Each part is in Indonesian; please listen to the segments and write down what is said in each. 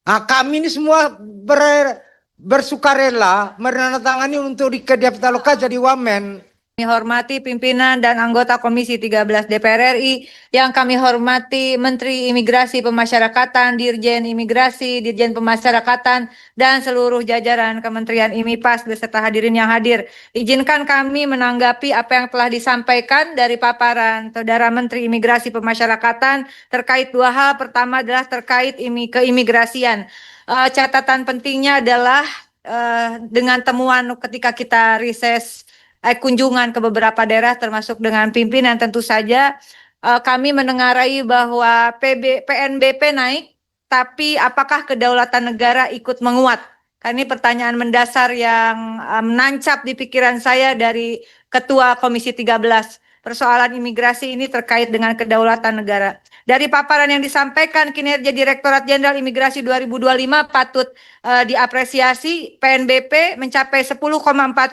Nah, kami ini semua bersukarela menandatangani untuk di Kedai Pitaloka jadi wamen. Kami hormati pimpinan dan anggota Komisi 13 DPR RI, yang kami hormati Menteri Imigrasi Pemasyarakatan, Dirjen Imigrasi, Dirjen Pemasyarakatan, dan seluruh jajaran Kementerian IMIPAS beserta hadirin yang hadir. Izinkan kami menanggapi apa yang telah disampaikan dari paparan Saudara Menteri Imigrasi Pemasyarakatan terkait dua hal. Pertama adalah terkait keimigrasian. Catatan pentingnya adalah dengan temuan ketika kita riset kunjungan ke beberapa daerah termasuk dengan pimpinan, tentu saja kami menengarai bahwa PNBP naik, tapi apakah kedaulatan negara ikut menguat? Karena ini pertanyaan mendasar yang menancap di pikiran saya dari Ketua Komisi 13. Persoalan imigrasi ini terkait dengan kedaulatan negara. Dari paparan yang disampaikan, kinerja Direktorat Jenderal Imigrasi 2025 patut diapresiasi. PNBP mencapai 10,4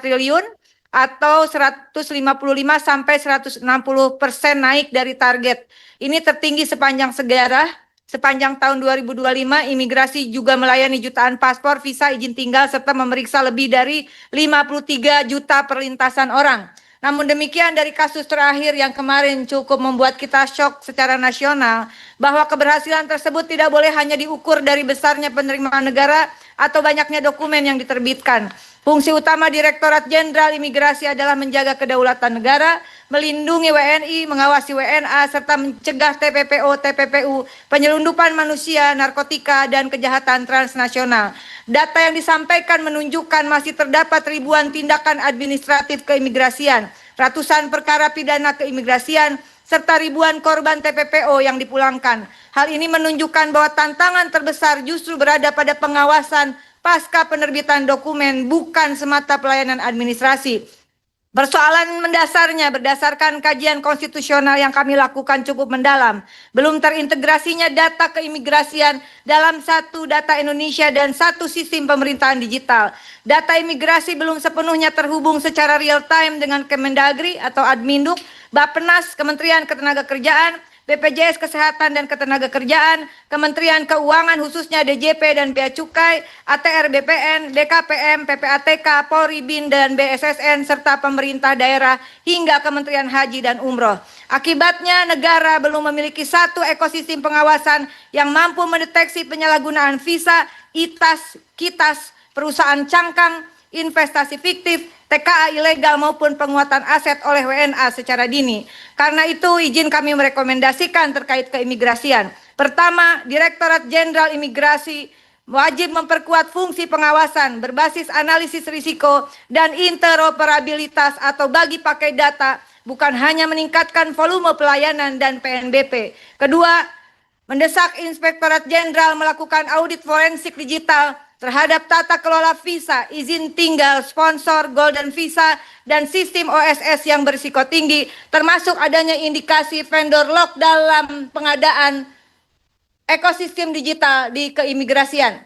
triliun atau 155 sampai 160% naik dari target. Ini tertinggi sepanjang sejarah. Sepanjang tahun 2025, imigrasi juga melayani jutaan paspor, visa, izin tinggal, serta memeriksa lebih dari 53 juta perlintasan orang. Namun demikian, dari kasus terakhir yang kemarin cukup membuat kita shock secara nasional, bahwa keberhasilan tersebut tidak boleh hanya diukur dari besarnya penerimaan negara atau banyaknya dokumen yang diterbitkan. Fungsi utama Direktorat Jenderal Imigrasi adalah menjaga kedaulatan negara, melindungi WNI, mengawasi WNA, serta mencegah TPPO, TPPU, penyelundupan manusia, narkotika, dan kejahatan transnasional. Data yang disampaikan menunjukkan masih terdapat ribuan tindakan administratif keimigrasian, ratusan perkara pidana keimigrasian, serta ribuan korban TPPO yang dipulangkan. Hal ini menunjukkan bahwa tantangan terbesar justru berada pada pengawasan pasca penerbitan dokumen, bukan semata pelayanan administrasi. Persoalan mendasarnya berdasarkan kajian konstitusional yang kami lakukan cukup mendalam. Belum terintegrasinya data keimigrasian dalam satu data Indonesia dan satu sistem pemerintahan digital. Data imigrasi belum sepenuhnya terhubung secara real time dengan Kemendagri atau Adminduk, Bappenas, Kementerian Ketenagakerjaan, BPJS Kesehatan dan Ketenagakerjaan, Kementerian Keuangan khususnya DJP dan Bea Cukai, ATR BPN, DKPM, PPATK, Polri, BIN, dan BSSN, serta pemerintah daerah hingga Kementerian Haji dan Umroh. Akibatnya negara belum memiliki satu ekosistem pengawasan yang mampu mendeteksi penyalahgunaan visa, ITAS, KITAS, perusahaan cangkang, investasi fiktif, TKA ilegal maupun penguatan aset oleh WNA secara dini. Karena itu izin kami merekomendasikan terkait keimigrasian. Pertama, Direktorat Jenderal Imigrasi wajib memperkuat fungsi pengawasan berbasis analisis risiko dan interoperabilitas atau bagi pakai data, bukan hanya meningkatkan volume pelayanan dan PNBP. Kedua, mendesak Inspektorat Jenderal melakukan audit forensik digital terhadap tata kelola visa, izin tinggal, sponsor, golden visa, dan sistem OSS yang berisiko tinggi, termasuk adanya indikasi vendor lock dalam pengadaan ekosistem digital di keimigrasian.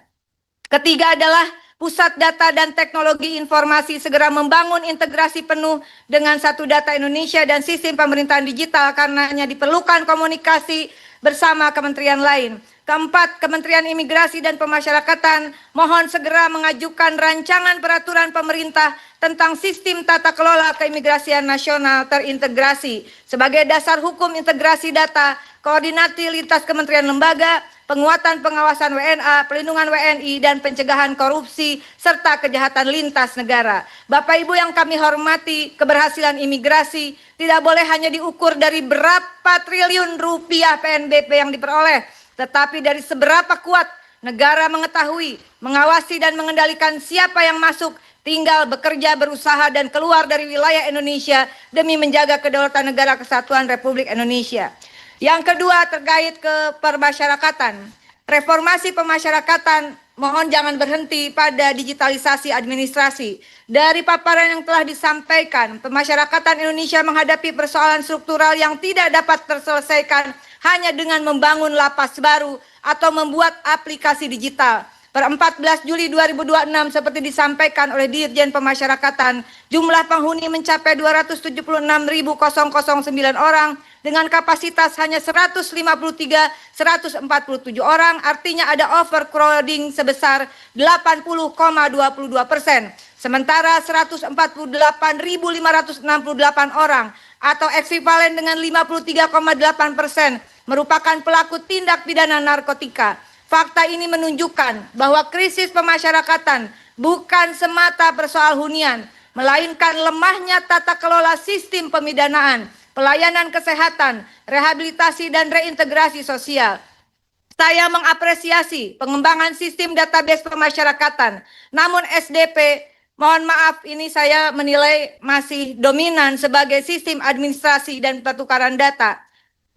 Ketiga adalah Pusat Data dan Teknologi Informasi segera membangun integrasi penuh dengan satu data Indonesia dan sistem pemerintahan digital, karenanya diperlukan komunikasi bersama kementerian lain. Keempat, Kementerian Imigrasi dan Pemasyarakatan mohon segera mengajukan rancangan peraturan pemerintah tentang sistem tata kelola keimigrasian nasional terintegrasi sebagai dasar hukum integrasi data, koordinasi lintas kementerian lembaga, penguatan pengawasan WNA, pelindungan WNI, dan pencegahan korupsi, serta kejahatan lintas negara. Bapak Ibu yang kami hormati, keberhasilan imigrasi tidak boleh hanya diukur dari berapa triliun rupiah PNBP yang diperoleh, tetapi dari seberapa kuat negara mengetahui, mengawasi, dan mengendalikan siapa yang masuk, tinggal, bekerja, berusaha, dan keluar dari wilayah Indonesia demi menjaga kedaulatan negara kesatuan Republik Indonesia. Yang kedua, terkait ke permasyarakatan. Reformasi pemasyarakatan mohon jangan berhenti pada digitalisasi administrasi. Dari paparan yang telah disampaikan, pemasyarakatan Indonesia menghadapi persoalan struktural yang tidak dapat terselesaikan hanya dengan membangun lapas baru atau membuat aplikasi digital. Per 14 Juli 2026 seperti disampaikan oleh Dirjen Pemasyarakatan, jumlah penghuni mencapai 276.009 orang dengan kapasitas hanya 153-147 orang, artinya ada overcrowding sebesar 80,22%. Sementara 148.568 orang atau ekivalen dengan 53,8% merupakan pelaku tindak pidana narkotika. Fakta ini menunjukkan bahwa krisis pemasyarakatan bukan semata persoal hunian, melainkan lemahnya tata kelola sistem pemidanaan, pelayanan kesehatan, rehabilitasi dan reintegrasi sosial. Saya mengapresiasi pengembangan sistem database pemasyarakatan, namun SDP, mohon maaf, ini saya menilai masih dominan sebagai sistem administrasi dan pertukaran data.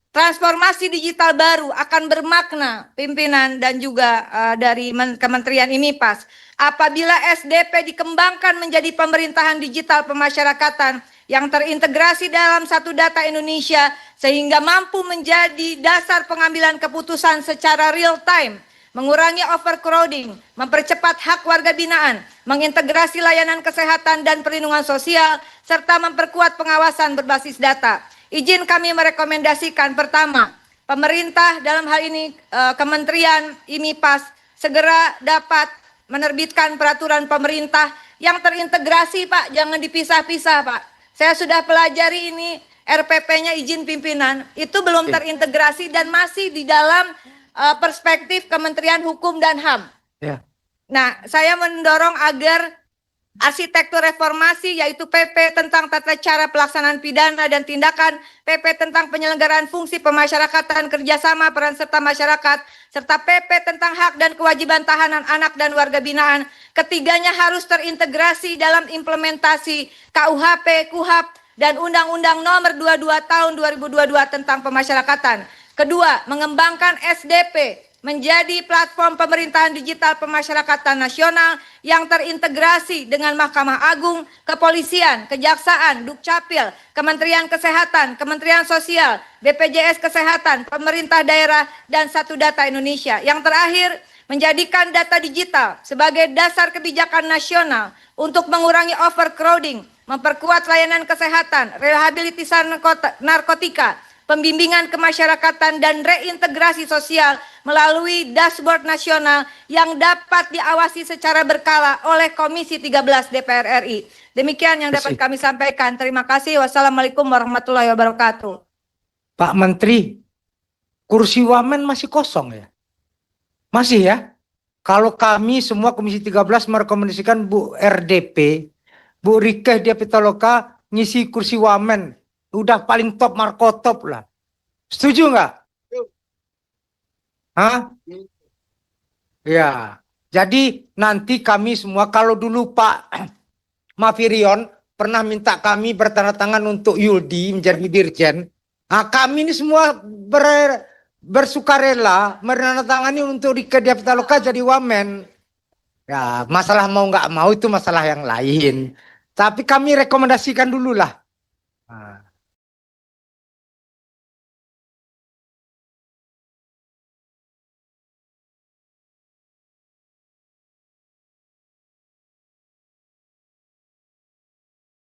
Transformasi digital baru akan bermakna, pimpinan dan juga dari Kementerian IMIPAS, apabila SDP dikembangkan menjadi pemerintahan digital pemasyarakatan yang terintegrasi dalam satu data Indonesia sehingga mampu menjadi dasar pengambilan keputusan secara real time, mengurangi overcrowding, mempercepat hak warga binaan, mengintegrasi layanan kesehatan dan perlindungan sosial, serta memperkuat pengawasan berbasis data. Izin kami merekomendasikan pertama, pemerintah dalam hal ini Kementerian IMIPAS segera dapat menerbitkan peraturan pemerintah yang terintegrasi, Pak, jangan dipisah-pisah, Pak. Saya sudah pelajari ini RPP-nya izin pimpinan, itu belum terintegrasi dan masih di dalam perspektif Kementerian Hukum dan HAM. Ya. Nah, saya mendorong agar arsitektur reformasi yaitu PP tentang tata cara pelaksanaan pidana dan tindakan, PP tentang penyelenggaraan fungsi pemasyarakatan kerjasama peran serta masyarakat, serta PP tentang hak dan kewajiban tahanan anak dan warga binaan. Ketiganya harus terintegrasi dalam implementasi KUHP, KUHAP, dan Undang-Undang Nomor 22 Tahun 2022 tentang pemasyarakatan. Kedua, mengembangkan SDP menjadi platform pemerintahan digital pemasyarakatan nasional yang terintegrasi dengan Mahkamah Agung, Kepolisian, Kejaksaan, Dukcapil, Kementerian Kesehatan, Kementerian Sosial, BPJS Kesehatan, pemerintah daerah, dan Satu Data Indonesia. Yang terakhir, menjadikan data digital sebagai dasar kebijakan nasional untuk mengurangi overcrowding, memperkuat layanan kesehatan, rehabilitasi narkotika, pembimbingan kemasyarakatan dan reintegrasi sosial melalui dashboard nasional yang dapat diawasi secara berkala oleh Komisi 13 DPR RI. Demikian yang dapat kami sampaikan. Terima kasih. Wassalamualaikum warahmatullahi wabarakatuh. Pak Menteri, kursi wamen masih kosong ya? Masih ya? Kalau kami semua Komisi 13 merekomendasikan Bu RDP, Bu Rike Diah Pitaloka ngisi kursi wamen. Udah paling top markotop lah. Setuju nggak? Hah? Ya. Jadi nanti kami semua, kalau dulu Pak Mafirion pernah minta kami bertanda tangan untuk Yuldi menjadi dirjen. Nah, kami ini semua bersukarela menandatangani untuk Rike Diah Pitaloka jadi wamen. Ya, masalah mau nggak mau itu masalah yang lain. Tapi kami rekomendasikan dulu lah. Nah.